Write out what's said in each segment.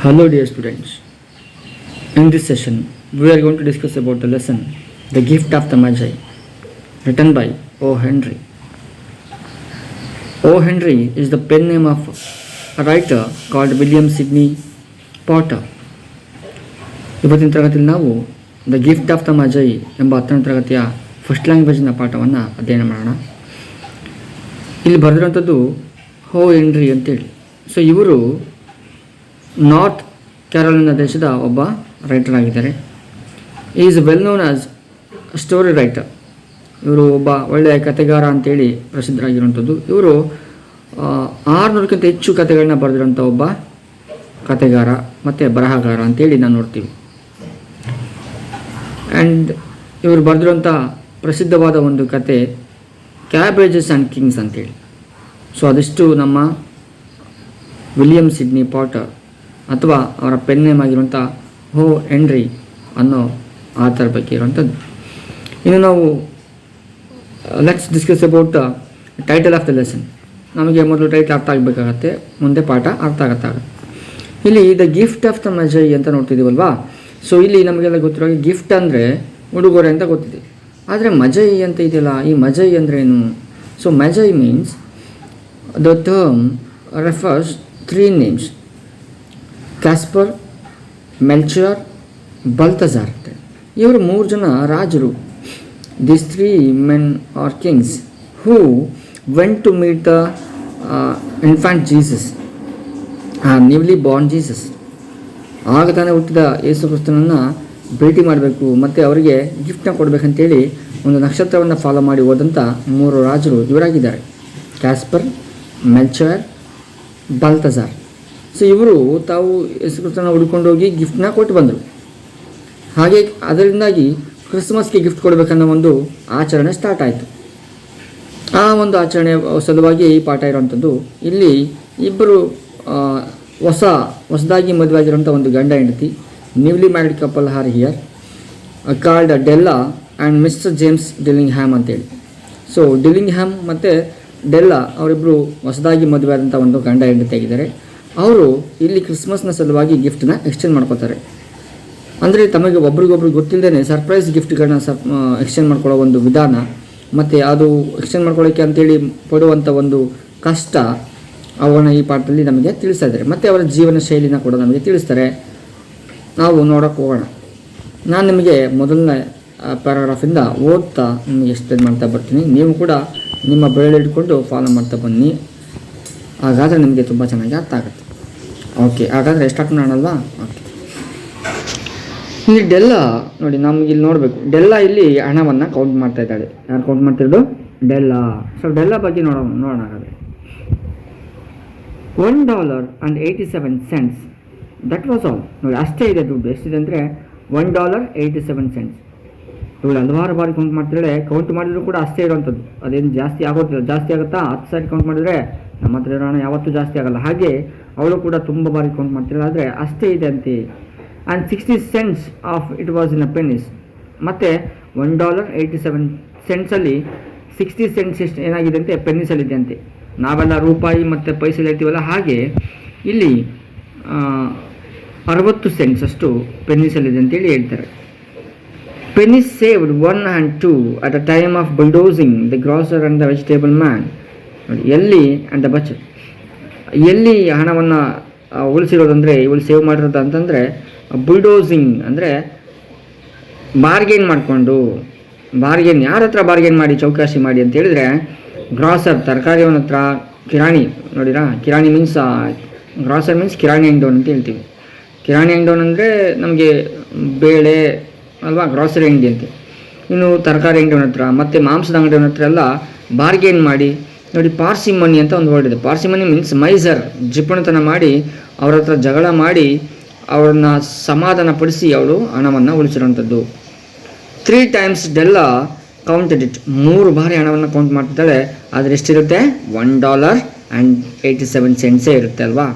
Hello dear students. In this session we are going to discuss about the lesson The Gift of the Magi, written by O. Henry. O. Henry is the pen name of a writer called William Sidney Potter. ಇವತ್ತಿನ ತರಗತಿಯಲ್ಲಿ ನಾವು the gift of the ಮಜೈ ಎಂಬ 10ನೇ ತರಗತಿಯ first ಲ್ಯಾಂಗ್ವೇಜ್ನ ಪಾಠವನ್ನು ಅಧ್ಯಯನ ಮಾಡೋಣ. ಇಲ್ಲಿ ಬರೆದಿರುವಂಥದ್ದು ಓ henry ಅಂತೇಳಿ. ಸೊ ಇವರು ನಾರ್ತ್ ಕ್ಯಾರೋಲಿನಾ ದೇಶದ ಒಬ್ಬ ರೈಟರ್ ಆಗಿದ್ದಾರೆ. Is well known as story writer. ಇವರು ಒಬ್ಬ ಒಳ್ಳೆಯ ಕಥೆಗಾರ ಅಂತೇಳಿ ಪ್ರಸಿದ್ಧರಾಗಿರುವಂಥದ್ದು. ಇವರು 600ಕ್ಕಿಂತ ಹೆಚ್ಚು ಕಥೆಗಳನ್ನ ಬರೆದಿರೋಂಥ ಒಬ್ಬ ಕಥೆಗಾರ ಮತ್ತು ಬರಹಗಾರ ಅಂತೇಳಿ ನಾವು ನೋಡ್ತೀವಿ. ಆ್ಯಂಡ್ ಇವರು ಬರೆದಿರೋಂಥ ಪ್ರಸಿದ್ಧವಾದ ಒಂದು ಕತೆ ಕ್ಯಾಬೇಜಸ್ ಆ್ಯಂಡ್ ಕಿಂಗ್ಸ್ ಅಂತೇಳಿ. ಸೊ ಅದಿಷ್ಟು ನಮ್ಮ ವಿಲಿಯಂ ಸಿಡ್ನಿ ಪಾಟರ್ ಅಥವಾ ಅವರ ಪೆನ್ ನೇಮ್ ಆಗಿರುವಂಥ ಓ ಹೆನ್ರಿ ಅನ್ನೋ ಆಥರ್ ಬಗ್ಗೆ ಇರುವಂಥದ್ದು. ಇನ್ನು ನಾವು let's discuss about title of the lesson. ನಮಗೆ ಮೊದಲು ಟೈಟಲ್ ಅರ್ಥ ಆಗಬೇಕಾಗತ್ತೆ, ಮುಂದೆ ಪಾಠ ಅರ್ಥ ಆಗುತ್ತೆ. ಇಲ್ಲಿ ದ ಗಿಫ್ಟ್ ಆಫ್ ದ ಮಜೈ ಅಂತ ನೋಡ್ತಿದ್ದೀವಲ್ವಾ. ಸೊ ಇಲ್ಲಿ ನಮಗೆಲ್ಲ ಗೊತ್ತಿರೋ ಗಿಫ್ಟ್ ಅಂದರೆ ಉಡುಗೊರೆ ಅಂತ ಗೊತ್ತಿದೆ. ಆದರೆ ಮಜೈ ಅಂತ ಇದೆಯಲ್ಲ, ಈ ಮಜೈ ಅಂದರೆ ಏನು? So Magi means the term refers 3 names: Caspar, Melchior, Balthazar. ಇವರು 3 ಜನ ರಾಜರು. These 3 men are kings who went to meet the infant Jesus, newly born Jesus. ಆಗ ತಾನೇ ಹುಟ್ಟಿದ ಯೇಸು ಕ್ರಿಸ್ತನನ್ನು ಭೇಟಿ ಮಾಡಬೇಕು ಮತ್ತು ಅವರಿಗೆ ಗಿಫ್ಟ್ನ ಕೊಡಬೇಕಂತೇಳಿ ಒಂದು ನಕ್ಷತ್ರವನ್ನು ಫಾಲೋ ಮಾಡಿ ಹೋದಂಥ 3 ರಾಜರು ಇವರಾಗಿದ್ದಾರೆ: ಕ್ಯಾಸ್ಪರ್, ಮೆಲ್ಚರ್, ಬಲ್ತಜಾರ್. ಸೊ ಇವರು ತಾವು ಯೇಸು ಕ್ರಿಸ್ತನ ಹುಡ್ಕೊಂಡೋಗಿ ಗಿಫ್ಟ್ನ ಕೊಟ್ಟು ಬಂದರು. ಹಾಗೆ ಅದರಿಂದಾಗಿ ಕ್ರಿಸ್ಮಸ್ಗೆ ಗಿಫ್ಟ್ ಕೊಡಬೇಕನ್ನೋ ಒಂದು ಆಚರಣೆ ಸ್ಟಾರ್ಟ್ ಆಯಿತು. ಆ ಒಂದು ಆಚರಣೆ ಸಲುವಾಗಿ ಈ ಪಾಠ ಇರೋವಂಥದ್ದು. ಇಲ್ಲಿ ಇಬ್ಬರು ಹೊಸದಾಗಿ ಮದುವೆ ಆಗಿರೋಂಥ ಒಂದು ಗಂಡ ಹೆಂಡತಿ, newly married couple are here, called Della and Mister James Dillingham ಅಂತೇಳಿ. ಸೊ ಡಿಲ್ಲಿಂಗ್ಹ್ಯಾಮ್ ಮತ್ತು ಡೆಲ್ಲಾ ಅವರಿಬ್ಬರು ಹೊಸದಾಗಿ ಮದುವೆ ಆದಂಥ ಒಂದು ಗಂಡ ಹೆಂಡತಿ ಆಗಿದ್ದಾರೆ. ಅವರು ಇಲ್ಲಿ ಕ್ರಿಸ್ಮಸ್ನ ಸಲುವಾಗಿ ಗಿಫ್ಟನ್ನ ಎಕ್ಸ್ಚೇಂಜ್ ಮಾಡ್ಕೋತಾರೆ. ಅಂದರೆ ತಮಗೆ ಒಬ್ರಿಗೊಬ್ರು ಗೊತ್ತಿಲ್ಲದೇ ಸರ್ಪ್ರೈಸ್ ಗಿಫ್ಟ್ಗಳನ್ನ ಎಕ್ಸ್ಚೇಂಜ್ ಮಾಡ್ಕೊಳ್ಳೋ ಒಂದು ವಿಧಾನ, ಮತ್ತು ಅದು ಎಕ್ಸ್ಚೇಂಜ್ ಮಾಡ್ಕೊಳ್ಳೋಕ್ಕೆ ಅಂತೇಳಿ ಪಡುವಂಥ ಒಂದು ಕಷ್ಟ ಅವನ್ನ ಈ ಪಾಠದಲ್ಲಿ ನಮಗೆ ತಿಳಿಸ್ತಾ ಇದ್ದಾರೆ. ಮತ್ತು ಅವರ ಜೀವನ ಶೈಲಿನ ಕೂಡ ನಮಗೆ ತಿಳಿಸ್ತಾರೆ. ನಾವು ನೋಡೋಕ್ಕೆ ಹೋಗೋಣ. ನಾನು ನಿಮಗೆ ಮೊದಲನೇ ಪ್ಯಾರಾಗ್ರಾಫಿಂದ ಓದ್ತಾ ನಿಮಗೆ ಎಕ್ಸ್ಪ್ಲೇನ್ ಮಾಡ್ತಾ ಬರ್ತೀನಿ. ನೀವು ಕೂಡ ನಿಮ್ಮ ಬೆರಳು ಹಿಡ್ಕೊಂಡು ಫಾಲೋ ಮಾಡ್ತಾ ಬನ್ನಿ. ಹಾಗಾದರೆ ನಿಮಗೆ ತುಂಬ ಚೆನ್ನಾಗಿ ಅರ್ಥ ಆಗುತ್ತೆ. ಓಕೆ, ಹಾಗಾದರೆ ಸ್ಟಾರ್ಟ್ ಮಾಡೋಣಲ್ವಾ? ಓಕೆ, ಇಲ್ಲಿ ಡೆಲ್ಲಾ ನೋಡಿ, ನಮ್ಗೆ ಇಲ್ಲಿ ನೋಡಬೇಕು. ಡೆಲ್ಲಾ ಇಲ್ಲಿ ಹಣವನ್ನು ಕೌಂಟ್ ಮಾಡ್ತಾ ಇದ್ದಾಳೆ. ಯಾರು ಕೌಂಟ್ ಮಾಡ್ತಿರೋದು? ಡೆಲ್ಲಾ. ಸೊ ಡೆಲ್ಲಾ ಬಗ್ಗೆ ನೋಡೋಣ ಹಾಗಾದರೆ. $1.87. That was all. ನೋಡಿ, ಅಷ್ಟೇ ಇದೆ ದುಡ್ಡು. ಎಷ್ಟಿದೆ ಅಂದರೆ $1.87. ಇವಳು ಹಲವಾರು ಬಾರಿ ಕೌಂಟ್ ಮಾಡ್ತಿದ್ದಾಳೆ. ಕೌಂಟ್ ಮಾಡಿದ್ರು ಕೂಡ ಅಷ್ಟೇ ಇರೋವಂಥದ್ದು. ಅದೇನು ಜಾಸ್ತಿ ಆಗುತ್ತಾ? 10 ಸಾರಿ ಕೌಂಟ್ ಮಾಡಿದರೆ ನಮ್ಮ ಹತ್ರ ಇರೋಣ ಯಾವತ್ತೂ ಜಾಸ್ತಿ ಆಗೋಲ್ಲ. ಹಾಗೆ ಅವಳು ಕೂಡ ತುಂಬ ಬಾರಿ ಕೌಂಟ್ ಮಾಡ್ತಿದ್ದಾಳೆ, ಆದರೆ ಅಷ್ಟೇ ಇದೆ ಅಂತೆ. And 60 cents of it was in a penis. ಮತ್ತು $1.87 60 cents ಎಷ್ಟು ಏನಾಗಿದೆ ಅಂತೆ? ಪೆನ್ನಿಸಲ್ಲಿದೆ ಅಂತೆ. ನಾವೆಲ್ಲ ರೂಪಾಯಿ ಮತ್ತು ಪೈಸೆ ಹೇಳ್ತೀವಲ್ಲ, ಹಾಗೆ ಇಲ್ಲಿ 60 cents ಅಷ್ಟು ಪೆನ್ನಿಸಲ್ಲಿದೆ ಅಂತೇಳಿ ಹೇಳ್ತಾರೆ. Pennies saved 1 and 2 at the time of bulldozing the grocer and the vegetable man. ನೋಡಿ, ಎಲ್ಲಿ ಆ್ಯಂಡ್ ದ ಬಚತ್, ಎಲ್ಲಿ ಹಣವನ್ನು ಉಳಿಸಿರೋದಂದರೆ ಇವಳು ಸೇವ್ ಮಾಡಿರೋದು ಅಂತಂದರೆ ಬುಲ್ಡೋಸಿಂಗ್ ಅಂದರೆ ಬಾರ್ಗೇನ್ ಮಾಡಿಕೊಂಡು. ಬಾರ್ಗೇನ್ ಯಾರ ಹತ್ರ ಬಾರ್ಗೇನ್ ಮಾಡಿ, ಚೌಕಾಸಿ ಮಾಡಿ ಅಂತ ಹೇಳಿದರೆ ಗ್ರಾಸರ್, ತರಕಾರಿಯವನ ಹತ್ರ. ಕಿರಾಣಿ ನೋಡಿರಾ, ಕಿರಾಣಿ ಮೀನ್ಸ್ ಗ್ರಾಸರ್ ಮೀನ್ಸ್ ಕಿರಾಣಿ ಅಂಗಡಿಯವನು ಅಂತ ಹೇಳ್ತೀವಿ. ಕಿರಾಣಿ ಅಂಗಡಿಯವನು ಅಂದರೆ ನಮಗೆ ಬೇಳೆ ಅಲ್ವಾ, ಗ್ರಾಸರಿ ಅಂಗಡಿ ಅಂತೆ. ಇನ್ನು ತರಕಾರಿ ಅಂಗಡಿಯವನ ಹತ್ರ ಮತ್ತು ಮಾಂಸದ ಅಂಗಡಿಯವನ ಹತ್ರ ಎಲ್ಲ ಬಾರ್ಗೇನ್ ಮಾಡಿ. ನೋಡಿ, ಪಾರ್ಸಿಮನಿ ಅಂತ ಒಂದು ವರ್ಡ್ ಇದೆ. ಪಾರ್ಸಿಮನಿ ಮೀನ್ಸ್ ಮೈಸರ್, ಜಿಪಣತನ ಮಾಡಿ ಅವ್ರ ಹತ್ರ ಜಗಳ ಮಾಡಿ ಅವ್ರನ್ನ ಸಮಾಧಾನಪಡಿಸಿ ಅವಳು ಹಣವನ್ನು ಉಳಿಸಿರೋಂಥದ್ದು. 3 times ಡೆಲ್ಲಾ ಕೌಂಟೆಡ್ ಇಟ್. 3 ಬಾರಿ ಹಣವನ್ನು ಕೌಂಟ್ ಮಾಡ್ತಿದ್ದಾಳೆ. ಆದರೆ ಎಷ್ಟಿರುತ್ತೆ? $1.87 ಇರುತ್ತೆ ಅಲ್ವಾ.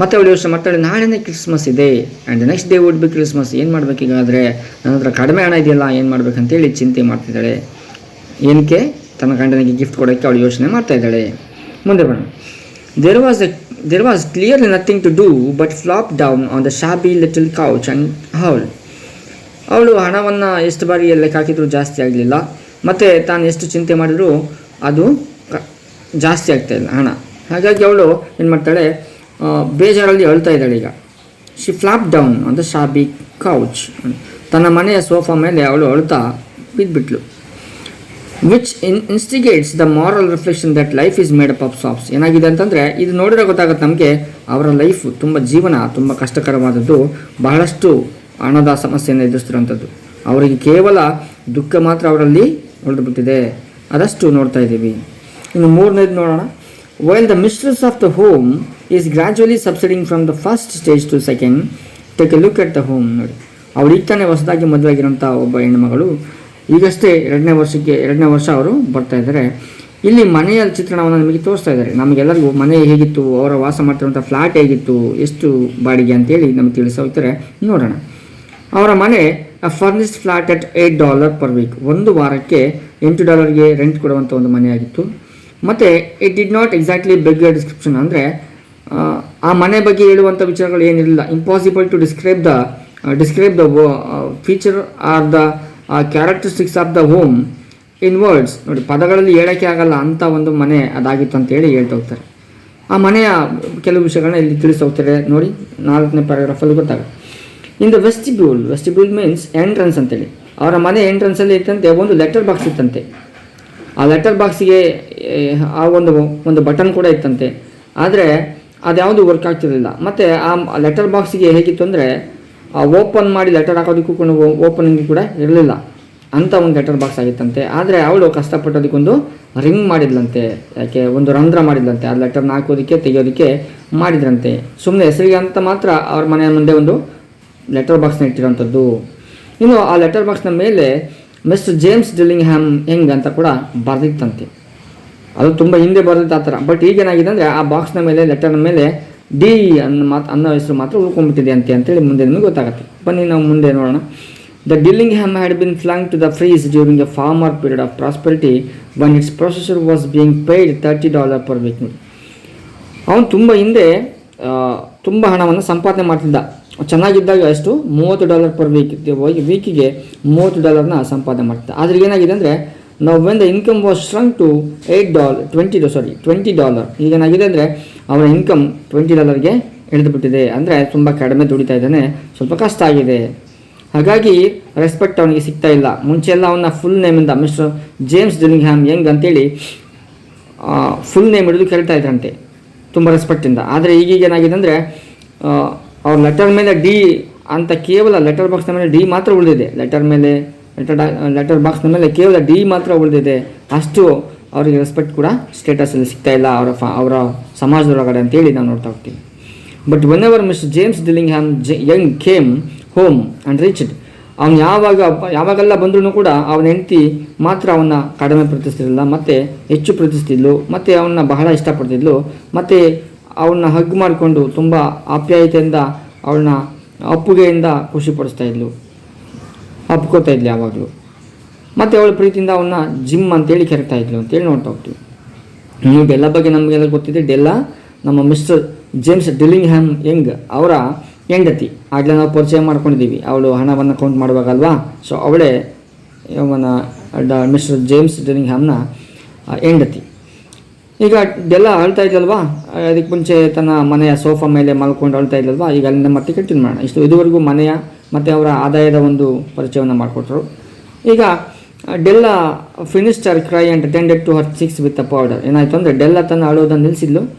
ಮತ್ತು ಅವಳು ಯೋಚನೆ ಮಾಡ್ತಾಳೆ, ನಾಳೆನೇ ಕ್ರಿಸ್ಮಸ್ ಇದೆ and next day would be Christmas. ಏನು ಮಾಡಬೇಕೀಗಾದರೆ? ನನ್ನ ಹತ್ರ ಕಡಿಮೆ ಹಣ ಇದೆಯಲ್ಲ, ಏನು ಮಾಡಬೇಕಂತೇಳಿ ಚಿಂತೆ ಮಾಡ್ತಿದ್ದಾಳೆ. ಏನಕ್ಕೆ? ತನ್ನ ಗಂಡನಿಗೆ ಗಿಫ್ಟ್ ಕೊಡೋಕ್ಕೆ ಅವಳು ಯೋಚನೆ ಮಾಡ್ತಾಯಿದ್ದಾಳೆ. ಮುಂದೆ ಬರೋಣ. There was clearly nothing to do but flop down on the shabby little couch and howl. ಅವಳು ಹಣವನ್ನು ಎಷ್ಟು ಬಾರಿ ಲೆಕ್ಕ ಹಾಕಿದರೂ ಜಾಸ್ತಿ ಆಗಲಿಲ್ಲ, ಮತ್ತು ತಾನು ಎಷ್ಟು ಚಿಂತೆ ಮಾಡಿದರೂ ಅದು ಜಾಸ್ತಿ ಆಗ್ತಾಯಿಲ್ಲ ಹಣ. ಹಾಗಾಗಿ ಅವಳು ಏನು ಮಾಡ್ತಾಳೆ, ಬೇಜಾರಲ್ಲಿ ಅಳ್ತಾ ಇದ್ದಾಳೆ. ಈಗ she flop down on the shabby couch, ತನ್ನ ಮನೆಯ ಸೋಫಾ ಮೇಲೆ ಅವಳು ಅಳ್ತಾ ಬಿದ್ದುಬಿಟ್ಲು. Which instigates the moral reflection that life is made up of softs. ಏನಾಗಿದೆ ಅಂತಂದರೆ, ಇದು ನೋಡಿದ್ರೆ ಗೊತ್ತಾಗುತ್ತೆ ನಮಗೆ ಅವರ ಲೈಫು ಜೀವನ ತುಂಬ ಕಷ್ಟಕರವಾದದ್ದು, ಬಹಳಷ್ಟು ಹಣದ ಸಮಸ್ಯೆಯನ್ನು ಎದುರಿಸ್ತಿರೋಂಥದ್ದು. ಅವರಿಗೆ ಕೇವಲ ದುಃಖ ಮಾತ್ರ ಅವರಲ್ಲಿ ಉಳಿದುಬಿಟ್ಟಿದೆ, ಅದಷ್ಟು ನೋಡ್ತಾ ಇದ್ದೀವಿ. ಇನ್ನು ಮೂರನೇದು ನೋಡೋಣ. While the mistress of the home is gradually subsiding from the first stage to second, take a look at the home. ನೋಡಿ, ಅವಳು ಈಗ ತಾನೇ ಹೊಸದಾಗಿ ಮದುವೆಯಾಗಿರೋಂಥ ಒಬ್ಬ ಹೆಣ್ಣುಮಗಳು, ಈಗಷ್ಟೇ ಎರಡನೇ ವರ್ಷ ಅವರು ಬರ್ತಾ ಇದ್ದಾರೆ. ಇಲ್ಲಿ ಮನೆಯ ಚಿತ್ರಣವನ್ನು ನಮಗೆ ತೋರಿಸ್ತಾ ಇದ್ದಾರೆ. ನಮಗೆಲ್ಲರಿಗೂ ಮನೆ ಹೇಗಿತ್ತು, ಅವರ ವಾಸ ಮಾಡ್ತಿರುವಂಥ ಫ್ಲ್ಯಾಟ್ ಹೇಗಿತ್ತು, ಎಷ್ಟು ಬಾಡಿಗೆ ಅಂತೇಳಿ ನಮಗೆ ತಿಳಿಸಿ ಹೋಗ್ತಾರೆ. ನೋಡೋಣ. ಅವರ ಮನೆ furnished flat at $8 per week, ಒಂದು ವಾರಕ್ಕೆ $8ಗೆ ರೆಂಟ್ ಕೊಡುವಂಥ ಒಂದು ಮನೆಯಾಗಿತ್ತು. ಮತ್ತು it did not exactly beg a description, ಅಂದರೆ ಆ ಮನೆ ಬಗ್ಗೆ ಹೇಳುವಂಥ ವಿಚಾರಗಳು ಏನಿರಲಿಲ್ಲ. Impossible to describe the feature are the characteristics of the home in words. ನೋಡಿ, ಪದಗಳಲ್ಲಿ ಹೇಳೋಕ್ಕೆ ಆಗಲ್ಲ ಅಂಥ ಒಂದು ಮನೆ ಅದಾಗಿತ್ತು ಅಂತೇಳಿ ಹೇಳ್ತಾ ಹೋಗ್ತಾರೆ. ಆ ಮನೆಯ ಕೆಲವು ವಿಷಯಗಳನ್ನ ಇಲ್ಲಿ ತಿಳಿಸಿ ಹೋಗ್ತಾರೆ. ನೋಡಿ, 4ನೇ ಪ್ಯಾರಾಗ್ರಾಫಲ್ಲಿ ಗೊತ್ತಾಗುತ್ತೆ. ಇನ್ ದ ವೆಸ್ಟಿಬ್ಯೂಲ್ ಮೀನ್ಸ್ ಎಂಟ್ರೆನ್ಸ್ ಅಂತೇಳಿ. ಅವರ ಮನೆ ಎಂಟ್ರೆನ್ಸಲ್ಲಿ ಇತ್ತಂತೆ ಒಂದು ಲೆಟರ್ ಬಾಕ್ಸ್ ಇತ್ತಂತೆ. ಆ ಲೆಟರ್ ಬಾಕ್ಸಿಗೆ ಆ ಒಂದು ಬಟನ್ ಕೂಡ ಇತ್ತಂತೆ. ಆದರೆ ಅದ್ಯಾವುದು ವರ್ಕ್ ಆಗ್ತಿರಲಿಲ್ಲ. ಮತ್ತು ಆ ಲೆಟರ್ ಬಾಕ್ಸಿಗೆ ಹೇಗಿತ್ತು ಅಂದರೆ, ಓಪನ್ ಮಾಡಿ ಲೆಟರ್ ಹಾಕೋದಕ್ಕೂ ಓಪನಿಂಗ್ ಕೂಡ ಇರಲಿಲ್ಲ, ಅಂಥ ಒಂದು ಲೆಟರ್ ಬಾಕ್ಸ್ ಆಗಿತ್ತಂತೆ. ಆದರೆ ಅವಳು ಕಷ್ಟಪಟ್ಟು ಅದಕ್ಕೊಂದು ರಿಂಗ್ ಮಾಡಿದ್ಲಂತೆ, ಯಾಕೆ ಒಂದು ರಂಧ್ರ ಮಾಡಿದ್ಲಂತೆ. ಆ ಲೆಟರ್ನ ಹಾಕೋದಕ್ಕೆ ತೆಗೆಯೋದಕ್ಕೆ ಮಾಡಿದ್ರಂತೆ. ಸುಮ್ಮನೆ ಹೆಸರಿಗೆ ಅಂತ ಮಾತ್ರ ಅವ್ರ ಮನೆಯ ಮುಂದೆ ಒಂದು ಲೆಟರ್ ಬಾಕ್ಸ್ನ ಇಟ್ಟಿರೋಂಥದ್ದು. ಇನ್ನು ಆ ಲೆಟರ್ ಬಾಕ್ಸ್ನ ಮೇಲೆ ಮಿಸ್ಟರ್ ಜೇಮ್ಸ್ ಡಿಲ್ಲಿಂಗ್ಹ್ಯಾಮ್ ಯಂಗ್ ಅಂತ ಕೂಡ ಬರೆದಿತ್ತಂತೆ. ಅದು ತುಂಬ ಹಿಂದೆ ಬರೆದಿತ್ತು ಆ ಥರ. ಬಟ್ ಈಗೇನಾಗಿದೆ ಅಂದರೆ, ಆ ಬಾಕ್ಸ್ನ ಮೇಲೆ ಲೆಟರ್ನ ಮೇಲೆ ಡಿ ಅನ್ನೋ ಹೆಸರು ಮಾತ್ರ ಉಳ್ಕೊಂಡ್ಬಿಟ್ಟಿದೆ ಅಂತೇಳಿ ಮುಂದೆ ನಿಮಗೆ ಗೊತ್ತಾಗುತ್ತೆ. ಬನ್ನಿ ನಾವು ಮುಂದೆ ನೋಡೋಣ. The Dillingham had been flung to the freeze during a former period of prosperity when its processor was being paid $30 per week. ನೋಡಿ, ಅವನು ತುಂಬ ಹಿಂದೆ ತುಂಬ ಹಣವನ್ನು ಸಂಪಾದನೆ ಮಾಡ್ತಿದ್ದ. ಚೆನ್ನಾಗಿದ್ದಾಗ ಎಷ್ಟು, $30 per week, ವೀಕಿಗೆ $30 ಸಂಪಾದನೆ ಮಾಡ್ತಿದ್ದ. ಆದರೆ ಏನಾಗಿದೆ ಅಂದರೆ, ನಾವು when the income was shrunk to $20, ಈಗೇನಾಗಿದೆ ಅಂದರೆ ಅವರ ಇನ್ಕಮ್ $20ಗೆ ಇಳಿದುಬಿಟ್ಟಿದೆ. ಅಂದರೆ ತುಂಬ ಕಡಿಮೆ ದುಡಿತಾ ಇದ್ದಾನೆ, ಸ್ವಲ್ಪ ಕಷ್ಟ ಆಗಿದೆ. ಹಾಗಾಗಿ ರೆಸ್ಪೆಕ್ಟ್ ಅವನಿಗೆ ಸಿಗ್ತಾ ಇಲ್ಲ. ಮುಂಚೆಲ್ಲ ಅವನ full ನೇಮಿಂದ mister James Dillingham Young ಅಂತೇಳಿ ಫುಲ್ ನೇಮ್ ಹಿಡಿದು ಕರಿತಾ ಇದ್ರಂತೆ ತುಂಬ ರೆಸ್ಪೆಕ್ಟಿಂದ. ಆದರೆ ಈಗೀಗ ಏನಾಗಿದೆ ಅಂದರೆ, ಅವ್ರ ಲೆಟರ್ ಮೇಲೆ ಡಿ ಅಂತ ಕೇವಲ ಲೆಟರ್ ಬಾಕ್ಸ್ನ ಮೇಲೆ ಡಿ ಮಾತ್ರ ಉಳಿದಿದೆ. ಲೆಟರ್ ಬಾಕ್ಸ್ನ ಮೇಲೆ ಕೇವಲ ಡಿ ಮಾತ್ರ ಉಳಿದಿದೆ. ಅಷ್ಟು ಅವರಿಗೆ ರೆಸ್ಪೆಕ್ಟ್ ಕೂಡ ಸ್ಟೇಟಸಲ್ಲಿ ಸಿಗ್ತಾ ಇಲ್ಲ ಅವರ ಸಮಾಜದೊಳಗಡೆ ಅಂತೇಳಿ ನಾವು ನೋಡ್ತಾ ಹೋಗ್ತೀವಿ. But whenever Mister James Dillingham Young came home and reached, ಅವನು ಯಾವಾಗೆಲ್ಲ ಬಂದ್ರೂ ಕೂಡ ಅವನ ಹೆಂಡತಿ ಮಾತ್ರ ಅವನ್ನ ಕಡಿಮೆ ಪ್ರೀತಿಸ್ತಿರಲಿಲ್ಲ, ಮತ್ತು ಹೆಚ್ಚು ಪ್ರೀತಿಸ್ತಿದ್ಲು, ಮತ್ತು ಅವನ್ನ ಬಹಳ ಇಷ್ಟಪಡ್ತಿದ್ಲು, ಮತ್ತು ಅವನ್ನ ಹಗ್ ಮಾಡಿಕೊಂಡು ತುಂಬ ಆಪ್ಯಾಯತೆಯಿಂದ ಅವಳನ್ನ ಅಪ್ಪುಗೆಯಿಂದ ಖುಷಿಪಡಿಸ್ತಾ ಇದ್ಲು, ಅಪ್ಕೋತಾ ಇದ್ಲು ಯಾವಾಗಲೂ. ಮತ್ತು ಅವಳ ಪ್ರೀತಿಯಿಂದ ಅವನ್ನ ಜಿಮ್ ಅಂತೇಳಿ ಕರಿತಾ ಇದ್ಲು ಅಂತೇಳಿ ನೋಡ್ತಾ ಹೋಗ್ತೀವಿ. ನೀವು ಡೆಲ್ಲಾ ಬಗ್ಗೆ ನಮಗೆಲ್ಲ ಗೊತ್ತಿದೆ. ಡೆಲ್ಲಾ ನಮ್ಮ ಮಿಸ್ಟರ್ ಜೇಮ್ಸ್ ಡಿಲ್ಲಿಂಗ್ಹ್ಯಾಮ್ ಯಂಗ್ ಅವರ ಹೆಂಡತಿ. ಆಗಲೇ ನಾವು ಪರಿಚಯ ಮಾಡ್ಕೊಂಡಿದ್ದೀವಿ, ಅವಳು ಹಣವನ್ನು ಕೌಂಟ್ ಮಾಡುವಾಗಲ್ವಾ. ಸೊ ಅವಳೇ ಮಿಸ್ಟರ್ ಜೇಮ್ಸ್ ಡಿಲ್ಲಿಂಗ್ಹ್ಯಾಮ್ನ ಹೆಂಡತಿ. ಈಗ ಡೆಲ್ಲಾ ಅಳ್ತಾ ಇದ್ಲಲ್ವಾ, ಅದಕ್ಕೆ ಮುಂಚೆ ತನ್ನ ಮನೆಯ ಸೋಫಾ ಮೇಲೆ ಮಲ್ಕೊಂಡು ಅಳ್ತಾ ಇದ್ಲಲ್ವಾ. ಈಗ ಅಲ್ಲಿಂದ ಮತ್ತೆ ಕಂಟಿನ್ಯೂ ಮಾಡೋಣ. ಇದುವರೆಗೂ ಮನೆಯ ಮತ್ತು ಅವರ ಆದಾಯದ ಒಂದು ಪರಿಚಯವನ್ನು ಮಾಡಿಕೊಟ್ರು. ಈಗ Della finished her cry and attended to her cheeks with a powder. ಏನಾಯಿತು ಅಂದರೆ, ಡೆಲ್ಲಾ ತನ್ನ ಅಳೋದನ್ನು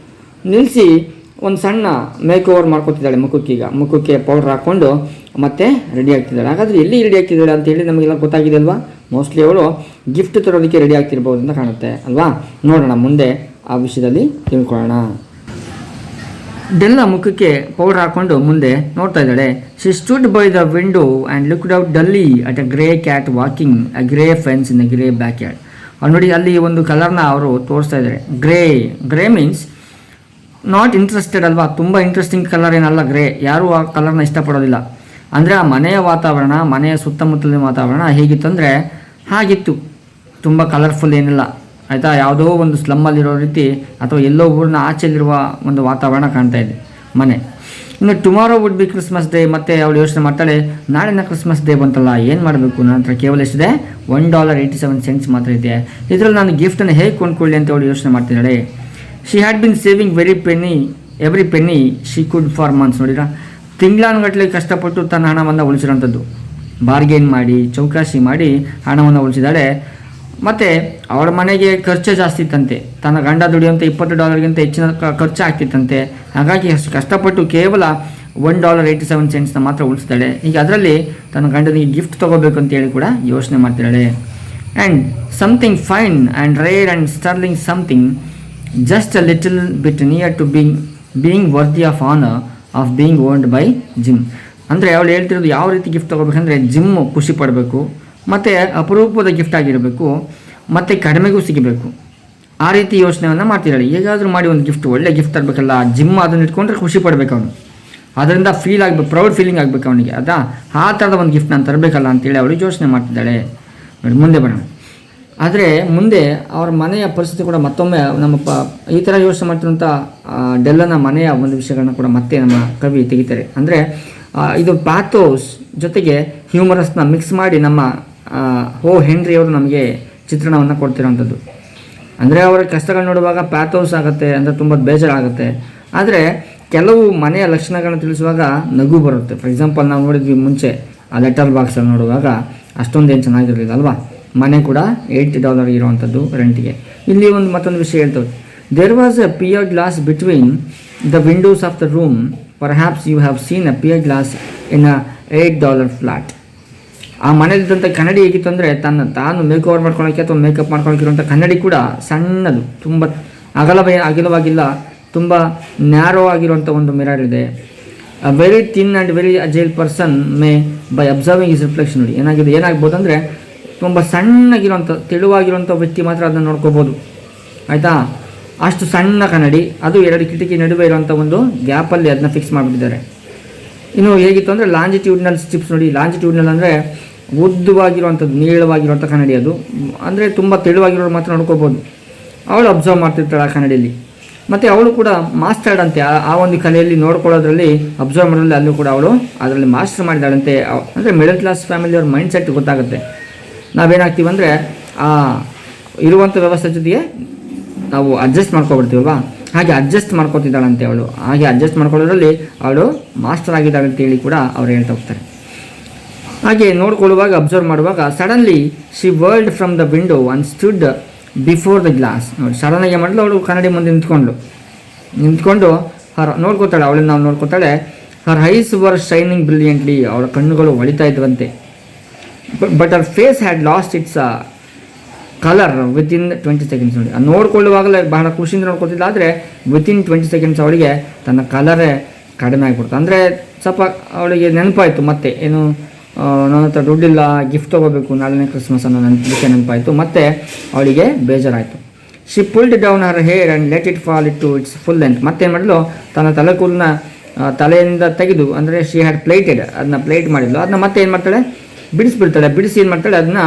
ನಿಲ್ಲಿಸಿ ಒಂದು ಸಣ್ಣ ಮೇಕ್ ಓವರ್ ಮಾಡ್ಕೊತಿದ್ದಾಳೆ ಮುಖಕ್ಕೆ ಪೌಡರ್ ಹಾಕ್ಕೊಂಡು ಮತ್ತೆ ರೆಡಿ ಆಗ್ತಿದ್ದಾಳೆ. ಹಾಗಾದರೆ ಎಲ್ಲಿ ರೆಡಿ ಆಗ್ತಿದ್ದಾಳೆ ಅಂತೇಳಿ ನಮಗೆಲ್ಲ ಗೊತ್ತಾಗಿದೆ ಅಲ್ವಾ. ಮೋಸ್ಟ್ಲಿ ಅವಳು ಗಿಫ್ಟ್ ತರೋದಕ್ಕೆ ರೆಡಿ ಆಗ್ತಿರ್ಬೋದು ಅಂತ ಕಾಣುತ್ತೆ ಅಲ್ವಾ. ನೋಡೋಣ ಮುಂದೆ ಆ ವಿಷಯದಲ್ಲಿ ತಿಳ್ಕೊಳ್ಳೋಣ. ಡೆಲ್ಲಾ ಮುಖಕ್ಕೆ ಪೌಡರ್ ಹಾಕ್ಕೊಂಡು ಮುಂದೆ ನೋಡ್ತಾ ಇದ್ದಾಳೆ. She stood by the window and looked out dully at a grey cat walking a grey fence in a grey backyard. ನೋಡಿ, ಅಲ್ಲಿ ಒಂದು ಕಲರ್ನ ಅವರು ತೋರಿಸ್ತಾ ಇದ್ದಾರೆ. ಗ್ರೇ ಮೀನ್ಸ್ ನಾಟ್ ಇಂಟ್ರೆಸ್ಟೆಡ್ ಅಲ್ವಾ. ತುಂಬ ಇಂಟ್ರೆಸ್ಟಿಂಗ್ ಕಲರ್ ಏನಲ್ಲ ಗ್ರೇ. ಯಾರೂ ಆ ಕಲರ್ನ ಇಷ್ಟಪಡೋದಿಲ್ಲ. ಅಂದರೆ ಆ ಮನೆಯ ವಾತಾವರಣ, ಮನೆಯ ಸುತ್ತಮುತ್ತಲಿನ ವಾತಾವರಣ ಹೇಗಿತ್ತು ಅಂದರೆ ಹಾಗಿತ್ತು. ತುಂಬ ಕಲರ್ಫುಲ್ ಏನಿಲ್ಲ, ಆಯಿತಾ, ಯಾವುದೋ ಒಂದು ಸ್ಲಮ್ಮಲ್ಲಿರೋ ರೀತಿ ಅಥವಾ ಎಲ್ಲೋ ಊರಿನ ಆಚೆಯಲ್ಲಿರುವ ಒಂದು ವಾತಾವರಣ ಕಾಣ್ತಾ ಇದೆ ಮನೆ. ಇನ್ನು tomorrow would be Christmas day. ಮತ್ತು ಅವಳು ಯೋಚನೆ ಮಾಡ್ತಾಳೆ, ನಾಳಿನ ಕ್ರಿಸ್ಮಸ್ ಡೇ ಬಂತಲ್ಲ, ಏನು ಮಾಡಬೇಕು, ನನ್ನ ಹತ್ರ ಕೇವಲ ಎಷ್ಟಿದೆ, $1.87 ಮಾತ್ರ ಇದೆ, ಇದರಲ್ಲಿ ನಾನು ಗಿಫ್ಟನ್ನು ಹೇಗೆ ಕೊಂಡ್ಕೊಳ್ಳಿ ಅಂತ ಅವಳು ಯೋಚನೆ ಮಾಡ್ತಿದ್ದಾಳೆ. She had been saving every penny she could for months. ನೋಡಿರಾ, ತಿಂಗಳಾನುಗಟ್ಟಲೆ ಕಷ್ಟಪಟ್ಟು ತನ್ನ ಹಣವನ್ನು ಉಳಿಸಿರೋಂಥದ್ದು, ಬಾರ್ಗೇನ್ ಮಾಡಿ ಚೌಕಾಸಿ ಮಾಡಿ ಹಣವನ್ನು ಉಳಿಸಿದ್ದಾಳೆ. ಮತ್ತು ಅವಳ ಮನೆಗೆ ಖರ್ಚು ಜಾಸ್ತಿ ಇತ್ತಂತೆ, ತನ್ನ ಗಂಡ ದುಡಿಯುವಂಥ $20 ಹೆಚ್ಚಿನ ಖರ್ಚು ಆಗ್ತಿತ್ತಂತೆ. ಹಾಗಾಗಿ ಅಷ್ಟು ಕಷ್ಟಪಟ್ಟು ಕೇವಲ $1.87 ಮಾತ್ರ ಉಳಿಸ್ತಾಳೆ. ಈಗ ಅದರಲ್ಲಿ ತನ್ನ ಗಂಡನಿಗೆ ಗಿಫ್ಟ್ ತೊಗೋಬೇಕು ಅಂತೇಳಿ ಕೂಡ ಯೋಚನೆ ಮಾಡ್ತಿದ್ದಾಳೆ. And something fine and rare and sterling something just a little bit near to being worthy of honour of being owned by Jim. ಅಂದರೆ ಅವಳು ಹೇಳ್ತಿರೋದು ಯಾವ ರೀತಿ ಗಿಫ್ಟ್ ತೊಗೋಬೇಕಂದ್ರೆ, ಜಿಮ್ಮು ಖುಷಿ ಪಡಬೇಕು, ಮತ್ತು ಅಪರೂಪದ ಗಿಫ್ಟ್ ಆಗಿರಬೇಕು, ಮತ್ತು ಕಡಿಮೆಗೂ ಸಿಗಬೇಕು, ಆ ರೀತಿ ಯೋಚನೆಯನ್ನು ಮಾಡ್ತಿದ್ದಾಳೆ. ಹೇಗಾದರೂ ಮಾಡಿ ಒಂದು ಗಿಫ್ಟ್, ಒಳ್ಳೆ ಗಿಫ್ಟ್ ತರಬೇಕಲ್ಲ, ಜಿಮ್ ಅದನ್ನು ಇಟ್ಕೊಂಡ್ರೆ ಖುಷಿ ಪಡಬೇಕು ಅವನು, ಅದರಿಂದ ಫೀಲ್ ಆಗಬೇಕು, ಪ್ರೌಡ್ ಫೀಲಿಂಗ್ ಆಗಬೇಕು ಅವನಿಗೆ, ಆ ಥರದ ಒಂದು ಗಿಫ್ಟ್ ನಾನು ತರಬೇಕಲ್ಲ ಅಂತೇಳಿ ಅವಳು ಯೋಚನೆ ಮಾಡ್ತಿದ್ದಾಳೆ. ಮುಂದೆ ಬರೋಣ. ಆದರೆ ಮುಂದೆ ಅವ್ರ ಮನೆಯ ಪರಿಸ್ಥಿತಿ ಕೂಡ ಮತ್ತೊಮ್ಮೆ ಈ ಥರ ಯೋಚನೆ ಮಾಡ್ತಿರೋಂಥ ಡೆಲ್ಲನ ಮನೆಯ ಒಂದು ವಿಷಯಗಳನ್ನ ಕೂಡ ಮತ್ತೆ ನಮ್ಮ ಕವಿ ತೆಗಿತಾರೆ. ಅಂದರೆ ಇದು ಪ್ಯಾಥೋಸ್ ಜೊತೆಗೆ ಹ್ಯೂಮರಸ್ನ ಮಿಕ್ಸ್ ಮಾಡಿ ನಮ್ಮ ಹೆನ್ರಿ ಅವರು ನಮಗೆ ಚಿತ್ರಣವನ್ನು ಕೊಡ್ತಿರೋವಂಥದ್ದು. ಅಂದರೆ ಅವರ ಕಷ್ಟಗಳು ನೋಡುವಾಗ ಪ್ಯಾಥೋಸ್ ಆಗುತ್ತೆ, ಅಂದರೆ ತುಂಬ ಬೇಜಾರಾಗುತ್ತೆ. ಆದರೆ ಕೆಲವು ಮನೆಯ ಲಕ್ಷಣಗಳನ್ನ ತಿಳಿಸುವಾಗ ನಗು ಬರುತ್ತೆ. ಫಾರ್ ಎಕ್ಸಾಂಪಲ್, ನಾವು ನೋಡಿದ್ವಿ ಮುಂಚೆ ಆ ಲೆಟರ್ ಬಾಕ್ಸಲ್ಲಿ ನೋಡುವಾಗ ಅಷ್ಟೊಂದೇನು ಚೆನ್ನಾಗಿರಲಿಲ್ಲ ಅಲ್ವಾ, ಮನೆ ಕೂಡ $80 ಇರುವಂಥದ್ದು ರೆಂಟಿಗೆ. ಇಲ್ಲಿ ಮತ್ತೊಂದು ವಿಷಯ ಹೇಳ್ತೇವೆ. There was a pier glass between the windows of the room, perhaps you have seen a pier glass in a $8 flat. ಆ ಮನೇಲಿದ್ದಂಥ ಕನ್ನಡಿ ಹೇಗಿತ್ತು ಅಂದರೆ, ತಾನು ಮೇಕ್ ಓವರ್ ಮಾಡ್ಕೊಳ್ಳೋಕ್ಕೆ ಅಥವಾ ಮೇಕಪ್ ಮಾಡ್ಕೊಳ್ಳೋಕ್ಕಿರುವಂಥ ಕನ್ನಡಿ ಕೂಡ ಸಣ್ಣದು, ತುಂಬ ಅಗಲವಾಗಿಲ್ಲ, ತುಂಬ ನ್ಯಾರೋ ಆಗಿರುವಂಥ ಒಂದು ಮಿರರ್ ಇದೆ. A very thin and very agile person May by observing is reflection. ನೋಡಿ ಏನಾಗ್ಬೋದು ಅಂದರೆ, ತುಂಬ ಸಣ್ಣಗಿರುವಂಥ ತೆಳುವಾಗಿರುವಂಥ ವ್ಯಕ್ತಿ ಮಾತ್ರ ಅದನ್ನು ನೋಡ್ಕೋಬೋದು, ಆಯಿತಾ. ಅಷ್ಟು ಸಣ್ಣ ಕನ್ನಡಿ, ಅದು 2 ಕಿಟಕಿ ನಡುವೆ ಇರುವಂಥ ಒಂದು ಗ್ಯಾಪಲ್ಲಿ ಅದನ್ನ ಫಿಕ್ಸ್ ಮಾಡಿಬಿಟ್ಟಿದ್ದಾರೆ. ಇನ್ನು ಹೇಗಿತ್ತು ಅಂದರೆ ಲಾಂಜಿಟ್ಯೂಡ್ನಲ್ ಸ್ಟ್ರಿಪ್ಸ್. ನೋಡಿ, ಲಾಂಜಿಟ್ಯೂಡ್ನಲ್ ಅಂದರೆ ಉದ್ದವಾಗಿರುವಂಥದ್ದು, ನೀಳವಾಗಿರುವಂಥ ಕನ್ನಡಿ. ಅದು ಅಂದರೆ ತುಂಬ ತೆಳುವಾಗಿರೋರು ಮಾತ್ರ ನೋಡ್ಕೋಬೋದು. ಅವಳು ಅಬ್ಸರ್ವ್ ಮಾಡ್ತಿರ್ತಾಳೆ ಆ ಕನ್ನಡಿಯಲ್ಲಿ. ಮತ್ತು ಅವಳು ಕೂಡ ಮಾಸ್ಟರ್ಡ್ ಅಂತೆ ಆ ಒಂದು ಕಲೆಯಲ್ಲಿ ನೋಡ್ಕೊಳ್ಳೋದ್ರಲ್ಲಿ, ಅಬ್ಸರ್ವ್ ಮಾಡೋದ್ರಲ್ಲಿ ಅಲ್ಲೂ ಕೂಡ ಅವಳು ಅದರಲ್ಲಿ ಮಾಸ್ಟರ್ ಮಾಡಿದ್ದಾಳಂತೆ. ಅಂದರೆ ಮಿಡಲ್ ಕ್ಲಾಸ್ ಫ್ಯಾಮಿಲಿಯವ್ರ ಮೈಂಡ್ ಸೆಟ್ ಗೊತ್ತಾಗುತ್ತೆ. ನಾವೇನಾಗ್ತೀವಿ ಅಂದರೆ ಆ ಇರುವಂಥ ವ್ಯವಸ್ಥೆ ಜೊತೆಗೆ ನಾವು ಅಡ್ಜಸ್ಟ್ ಮಾಡ್ಕೊಬಿಡ್ತೀವಲ್ವಾ, ಹಾಗೆ ಅಡ್ಜಸ್ಟ್ ಮಾಡ್ಕೊತಿದ್ದಾಳಂತೆ ಅವಳು. ಹಾಗೆ ಅಡ್ಜಸ್ಟ್ ಮಾಡ್ಕೊಳ್ಳೋದ್ರಲ್ಲಿ ಅವಳು ಮಾಸ್ಟರ್ ಆಗಿದ್ದಾಳೆ ಅಂತೇಳಿ ಕೂಡ ಅವ್ರು ಹೇಳ್ತಾ ಹೋಗ್ತಾರೆ. ಹಾಗೆ ನೋಡ್ಕೊಳ್ಳುವಾಗ, ಅಬ್ಸರ್ವ್ ಮಾಡುವಾಗ, suddenly she world from the window and stood before the glass. ನೋಡಿ, ಸಡನ್ನಾಗಿ ಮಾಡಲು ಅವಳು ಕನ್ನಡಿ ಮುಂದೆ ನಿಂತ್ಕೊಂಡು ನೋಡ್ಕೋತಾಳೆ, ಅವಳನ್ನು ನಾವು ನೋಡ್ಕೋತಾಳೆ. Her eyes were shining brilliantly. ಅವಳ ಕಣ್ಣುಗಳು ಹೊಳಿತಾ ಇದ್ವಂತೆ. But her face had lost its colour within 20 seconds. ನೋಡಿ, ಅದು ನೋಡ್ಕೊಳ್ಳುವಾಗಲೇ ಬಹಳ ಖುಷಿಯಿಂದ ನೋಡ್ಕೊತಿದ್ದ, ಆದರೆ ವಿತಿನ್ 20 ಸೆಕೆಂಡ್ಸ್ ಅವಳಿಗೆ ತನ್ನ ಕಲರೇ ಕಡಿಮೆ ಆಗಿಬಿಡ್ತು. ಅಂದರೆ ಸ್ವಲ್ಪ ಅವಳಿಗೆ ನೆನಪಾಯಿತು, ಮತ್ತೆ ಏನು ನನ್ನ ಹತ್ರ ದುಡ್ಡಿಲ್ಲ, ಗಿಫ್ಟ್ ತೊಗೋಬೇಕು, ನಾಳೆನೇ ಕ್ರಿಸ್ಮಸ್ ಅನ್ನೋ ನೆನಪಾಯಿತು. ಮತ್ತು ಅವಳಿಗೆ ಬೇಜಾರಾಯಿತು. She pulled down her hair and let it fall it to its full length. ಮತ್ತೇನು ಮಾಡಿದ್ಲು, ತನ್ನ ತಲೆ ಕೂದಲನ್ನ ತಲೆಯಿಂದ ತೆಗೆದು, ಅಂದರೆ ಶಿ ಹ್ಯಾಡ್ ಪ್ಲೇಟೆಡ್, ಅದನ್ನ ಪ್ಲೇಟ್ ಮಾಡಿದ್ಲು. ಅದನ್ನ ಮತ್ತೆ ಏನು ಮಾಡ್ತಾಳೆ, ಬಿಡಿಸ್ಬಿಡ್ತಾಳೆ. ಬಿಡಿಸಿ ಏನು ಮಾಡ್ತಾಳೆ, ಅದನ್ನ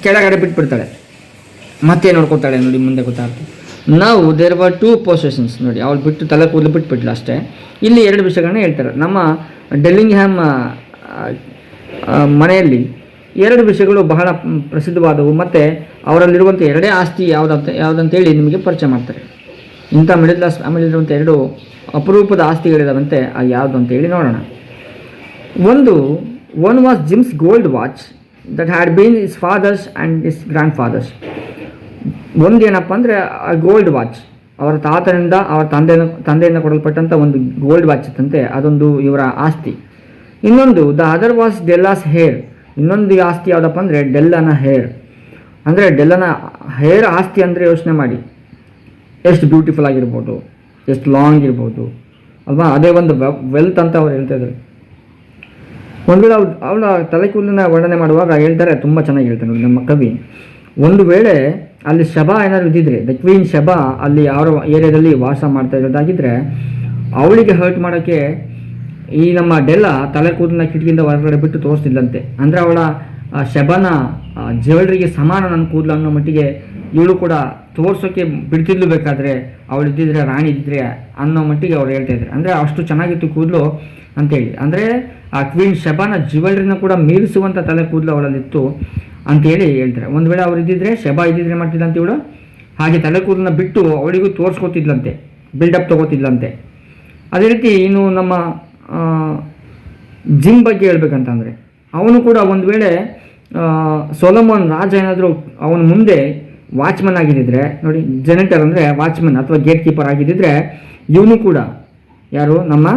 ಕೆಳಗಡೆ ಬಿಟ್ಬಿಡ್ತಾಳೆ. ಮತ್ತೆ ನೋಡ್ಕೊತಾಳೆ. ನೋಡಿ, ಮುಂದೆ ಗೊತ್ತಾಗ್ತದೆ. ನಾವು ದೇರ್ ವರ್ 2 ಪೊಸೆಷನ್ಸ್. ನೋಡಿ, ಅವಳು ಬಿಟ್ಟು ತಲೆ ಕೂದಲು ಬಿಟ್ಬಿಟ್ಲು ಅಷ್ಟೇ. ಇಲ್ಲಿ 2 ವಿಷಯಗಳನ್ನ ಹೇಳ್ತಾರೆ. ನಮ್ಮ ಡೆಲ್ಲಿಂಗ್ಹ್ಯಾಮ್ ಮನೆಯಲ್ಲಿ 2 ವಿಷಯಗಳು ಬಹಳ ಪ್ರಸಿದ್ಧವಾದವು, ಮತ್ತು ಅವರಲ್ಲಿರುವಂಥ 2 ಆಸ್ತಿ ಯಾವುದಂತೇಳಿ ನಿಮಗೆ ಪರಿಚಯ ಮಾಡ್ತಾರೆ. ಇಂಥ ಮಿಡಲ್ ಕ್ಲಾಸ್ ಫ್ಯಾಮಿಲಿರುವಂಥ 2 ಅಪರೂಪದ ಆಸ್ತಿಗಳಿದಾವಂತೆ. ಅದು ಯಾವುದು ಅಂತೇಳಿ ನೋಡೋಣ. One was Jim's gold watch that had been his father's and his grandfather's. ಒಂದೇನಪ್ಪ ಅಂದರೆ ಆ ಗೋಲ್ಡ್ ವಾಚ್ ಅವರ ತಾತನಿಂದ ಅವರ ತಂದೆಯಿಂದ ಕೊಡಲ್ಪಟ್ಟಂಥ ಒಂದು ಗೋಲ್ಡ್ ವಾಚ್ ಇತ್ತಂತೆ, ಅದೊಂದು ಇವರ ಆಸ್ತಿ. ಇನ್ನೊಂದು ದ ಅದರ್ ವಾಸ್ ಡೆಲ್ಲಾಸ್ ಹೇರ್. ಇನ್ನೊಂದು ಆಸ್ತಿ ಯಾವುದಪ್ಪ ಅಂದರೆ ಡೆಲ್ಲನ ಹೇರ್. ಅಂದರೆ ಡೆಲ್ಲನ ಹೇರ್ ಆಸ್ತಿ ಅಂದರೆ ಯೋಚನೆ ಮಾಡಿ, ಎಷ್ಟು ಬ್ಯೂಟಿಫುಲ್ ಆಗಿರ್ಬೋದು, ಎಷ್ಟು ಲಾಂಗ್ ಇರ್ಬೋದು ಅಲ್ವಾ. ಅದೇ ಒಂದು ವೆಲ್ತ್ ಅಂತ ಅವ್ರು ಹೇಳ್ತಾ ಇದ್ದಾರೆ. ಒಂದು ವೇಳೆ ಅವಳ ತಲೆ ಕೂದಲನ್ನ ವರ್ಣನೆ ಮಾಡುವಾಗ ಹೇಳ್ತಾರೆ, ತುಂಬ ಚೆನ್ನಾಗಿ ಹೇಳ್ತಾರೆ ನೋಡಿ ನಮ್ಮ ಕವಿ. ಒಂದು ವೇಳೆ ಅಲ್ಲಿ ಶಬಾ ಏನಾದ್ರು ಇದ್ದಿದ್ರೆ, ದ ಕ್ವೀನ್ ಶಬಾ ಅಲ್ಲಿ ಯಾವ ಏರಿಯಾದಲ್ಲಿ ವಾಸ ಮಾಡ್ತಾ ಇರೋದಾಗಿದ್ದರೆ, ಅವಳಿಗೆ ಹರ್ಟ್ ಮಾಡೋಕ್ಕೆ ಈ ನಮ್ಮ ಡೆಲ್ಲ ತಲೆ ಕೂದಲನ್ನ ಕಿಟಕಿಯಿಂದ ಹೊರಗಡೆ ಬಿಟ್ಟು ತೋರಿಸ್ತಿಲ್ಲಂತೆ. ಅಂದರೆ ಅವಳ ಶಬನ ಜ್ಯುವೆಲ್ರಿಗೆ ಸಮಾನ ನನ್ನ ಕೂದಲು ಅನ್ನೋ ಮಟ್ಟಿಗೆ ಇವಳು ಕೂಡ ತೋರ್ಸೋಕ್ಕೆ ಬಿಡ್ತಿದ್ಲು, ಬೇಕಾದರೆ ಅವಳು ಇದ್ದಿದ್ರೆ ರಾಣಿ ಇದ್ದಿದ್ರೆ ಅನ್ನೋ ಮಟ್ಟಿಗೆ ಅವ್ರು ಹೇಳ್ತಾ ಇದ್ರು. ಅಂದರೆ ಅಷ್ಟು ಚೆನ್ನಾಗಿತ್ತು ಕೂದಲು ಅಂತೇಳಿ. ಅಂದರೆ ಆ ಕ್ವೀನ್ ಶಬಾನ ಜ್ಯುವೆಲ್ರಿನ ಕೂಡ ಮೀರಿಸುವಂಥ ತಲೆ ಕೂದಲು ಅವಳಲ್ಲಿತ್ತು ಅಂತೇಳಿ ಹೇಳ್ತಾರೆ. ಒಂದು ವೇಳೆ ಅವ್ರು ಇದ್ದಿದ್ರೆ, ಶಬಾ ಇದ್ದಿದ್ರೆ ಮಾಡ್ತಿದ್ದಂತೆ ಇವಳು ಹಾಗೆ ತಲೆ ಕೂದಲನ್ನ ಬಿಟ್ಟು ಅವಳಿಗೂ ತೋರಿಸ್ಕೊತಿದ್ಲಂತೆ, ಬಿಲ್ಡಪ್ ತೊಗೋತಿದ್ಲಂತೆ. ಅದೇ ರೀತಿ ಇನ್ನು ನಮ್ಮ ಜಿಮ್ ಬಗ್ಗೆ ಹೇಳ್ಬೇಕಂತಂದರೆ, ಅವನು ಕೂಡ ಒಂದು ವೇಳೆ ಸೊಲೊಮನ್ ರಾಜ ಏನಾದರೂ ಅವನ ಮುಂದೆ ವಾಚ್ಮನ್ ಆಗಿದ್ದಿದ್ರೆ, ನೋಡಿ ಜೆನೆಟರ್ ಅಂದರೆ ವಾಚ್ಮನ್ ಅಥವಾ ಗೇಟ್ ಕೀಪರ್ ಆಗಿದ್ದಿದ್ರೆ, ಇವನು ಕೂಡ ಯಾರು ನಮ್ಮ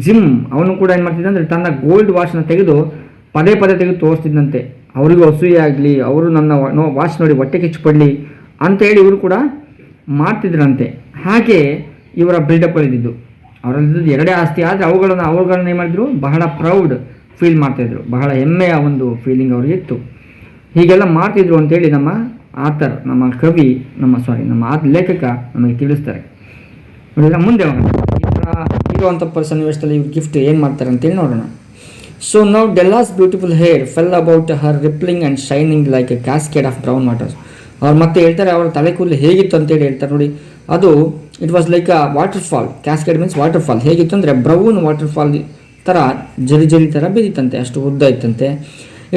ಜಿಮ್ ಅವನು ಕೂಡ ಏನು ಮಾಡ್ತಿದ್ದ ಅಂದರೆ ತನ್ನ ಗೋಲ್ಡ್ ವಾಚ್ನ ತೆಗೆದು ಪದೇ ತೆಗೆದು ತೋರಿಸ್ತಿದ್ದಂತೆ. ಅವರಿಗೂ ಅಸೂಯೆ ಆಗಲಿ, ಅವರು ನನ್ನ ವಾಚ್ ನೋಡಿ ಹೊಟ್ಟೆ ಕಿಚ್ಚುಪಡಲಿ ಅಂತೇಳಿ ಇವರು ಕೂಡ ಮಾಡ್ತಿದ್ರಂತೆ. ಹಾಗೆ ಇವರ ಬಿಲ್ಡಪ್ಗಳಿದ್ದು ಅವರಲ್ಲಿದ್ದು ಎರಡೇ ಆಸ್ತಿ, ಆದರೆ ಅವುಗಳನ್ನ ಏನು ಮಾಡಿದ್ರು, ಬಹಳ ಪ್ರೌಡ್ ಫೀಲ್ ಮಾಡ್ತಾಯಿದ್ರು, ಬಹಳ ಹೆಮ್ಮೆಯ ಒಂದು ಫೀಲಿಂಗ್ ಅವ್ರಿಗಿತ್ತು. ಹೀಗೆಲ್ಲ ಮಾಡ್ತಿದ್ರು ಅಂತೇಳಿ ನಮ್ಮ ಆಥರ್, ನಮ್ಮ ಕವಿ, ನಮ್ಮ ಲೇಖಕ ನಮಗೆ ತಿಳಿಸ್ತಾರೆ. ನೋಡಿದ್ರೆ ಮುಂದೆ ಇರುವಂಥ ಸನ್ನಿವೇಶದಲ್ಲಿ ಇವ್ರು ಗಿಫ್ಟ್ ಏನು ಮಾಡ್ತಾರೆ ಅಂತೇಳಿ ನೋಡೋಣ. So now Della's beautiful hair fell about her rippling and shining like a cascade of brown waters. ಅವ್ರು ಮತ್ತೆ ಹೇಳ್ತಾರೆ ಅವರ ತಲೆ ಕೂದಲು ಹೇಗಿತ್ತು ಅಂತೇಳಿ ಹೇಳ್ತಾರೆ. ನೋಡಿ, ಅದು it was like a water fall. Cascade means water fall. ಹೇಗಿತ್ತು ಅಂದರೆ ಬ್ರೌನ್ ವಾಟರ್ ಫಾಲ್ ಥರ ಜರಿ ಥರ ಬಿದ್ದಿತ್ತಂತೆ, ಅಷ್ಟು ಉದ್ದ ಇತ್ತಂತೆ.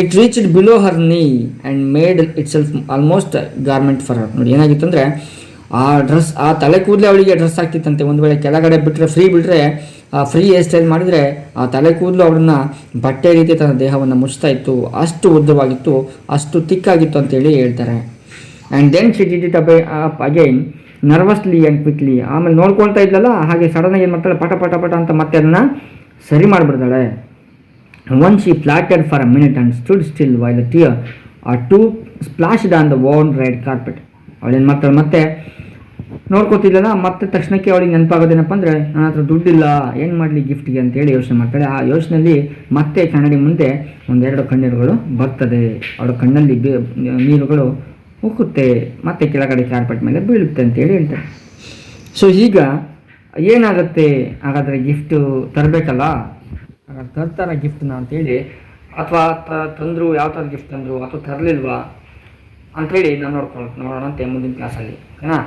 ಇಟ್ ರೀಚ್ಡ್ ಬಿಲೋ ಹರ್ ನೀ and made it self almost garment for her. ನೋಡಿ ಏನಾಗಿತ್ತು ಅಂದರೆ ಆ ತಲೆ ಕೂದಲೇ ಅವಳಿಗೆ ಡ್ರೆಸ್ ಆಗ್ತಿತ್ತಂತೆ. ಒಂದು ವೇಳೆ ಕೆಳಗಡೆ ಬಿಟ್ಟರೆ ಫ್ರೀ ಹೇರ್ ಸ್ಟೈಲ್ ಮಾಡಿದರೆ ಆ ತಲೆ ಕೂದಲು ಅವಳನ್ನು ಬಟ್ಟೆ ರೀತಿ ತನ್ನ ದೇಹವನ್ನು ಮುಚ್ತಾ ಇತ್ತು, ಅಷ್ಟು ಉದ್ದವಾಗಿತ್ತು, ಅಷ್ಟು ತಿಕ್ಕಾಗಿತ್ತು ಅಂತೇಳಿ ಹೇಳ್ತಾರೆ. And then she did it up again nervously and quickly. ಆಮೇಲೆ ನೋಡ್ಕೊಳ್ತಾ ಇದ್ಲಲ್ಲ, ಹಾಗೆ ಸಡನ್ನಾಗಿ ಏನು ಮಾಡ್ತಾಳೆ, ಪಟ ಅಂತ ಮತ್ತೆ ಅದನ್ನು ಸರಿ ಮಾಡಿಬಿಡ್ತಾಳೆ. Once she faltered for a minute and stood still while a tear or two splashed on the warm red carpet. ಅವಳೇನು ಮಾಡ್ತಾಳೆ, ಮತ್ತೆ ನೋಡ್ಕೊತಿದ್ದಲ್ಲ, ಮತ್ತೆ ತಕ್ಷಣಕ್ಕೆ ಅವಳಿಗೆ ನೆನಪಾಗೋದೇನಪ್ಪ ಅಂದರೆ ನನ್ನ ಹತ್ರ ದುಡ್ಡಿಲ್ಲ, ಏನು ಮಾಡಲಿ ಗಿಫ್ಟಿಗೆ ಅಂತೇಳಿ ಯೋಚನೆ ಮಾಡ್ತಾಳೆ. ಆ ಯೋಚನೆಯಲ್ಲಿ ಮತ್ತೆ ಕನ್ನಡಿ ಮುಂದೆ ಒಂದೆರಡು ಕಣ್ಣೀರುಗಳು ಬರ್ತದೆ, ಅವಳ ಕಣ್ಣಲ್ಲಿ ನೀರುಗಳು ಉಕ್ಕುತ್ತೆ, ಮತ್ತೆ ಕೆಳಗಡೆ ಕಾರ್ಪೆಟ್ ಮೇಲೆ ಬೀಳುತ್ತೆ ಅಂತೇಳಿ ಹೇಳ್ತಾರೆ. ಸೊ ಈಗ ಏನಾಗುತ್ತೆ, ಹಾಗಾದರೆ ಗಿಫ್ಟು ತರಬೇಕಲ್ಲ, ಹಾಗಾದ್ರೆ ತರ್ತಾರ ಗಿಫ್ಟನ್ನ ಅಂತೇಳಿ, ಅಥವಾ ತಂದರು, ಯಾವ ಥರ ಗಿಫ್ಟ್ ತಂದರು ಅಥವಾ ತರಲಿಲ್ವಾ ಅಂಥೇಳಿ ನಾವು ನೋಡೋಣಂತೆ ಮುಂದಿನ ಕ್ಲಾಸಲ್ಲಿ, ಓಕೆನಾ?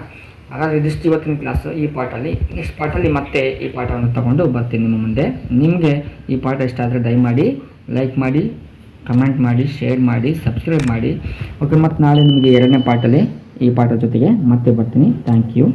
ಹಾಗಾದರೆ ಇದಿಷ್ಟು ಇವತ್ತಿನ ಕ್ಲಾಸು, ಈ ಪಾಠಲ್ಲಿ. ನೆಕ್ಸ್ಟ್ ಪಾಠಲ್ಲಿ ಮತ್ತೆ ಈ ಪಾಠವನ್ನು ತಗೊಂಡು ಬರ್ತೀನಿ ನಿಮ್ಮ ಮುಂದೆ. ನಿಮಗೆ ಈ ಪಾಠ ಇಷ್ಟ ಆದರೆ ದಯಮಾಡಿ ಲೈಕ್ ಮಾಡಿ, ಕಮೆಂಟ್ ಮಾಡಿ, ಶೇರ್ ಮಾಡಿ, ಸಬ್ಸ್ಕ್ರೈಬ್ ಮಾಡಿ. ಓಕೆ, ಮತ್ತು ನಾಳೆ ನಿಮಗೆ ಎರಡನೇ ಪಾಠಲ್ಲಿ ಈ ಪಾಠ ಜೊತೆಗೆ ಮತ್ತೆ ಬರ್ತೀನಿ. Thank you.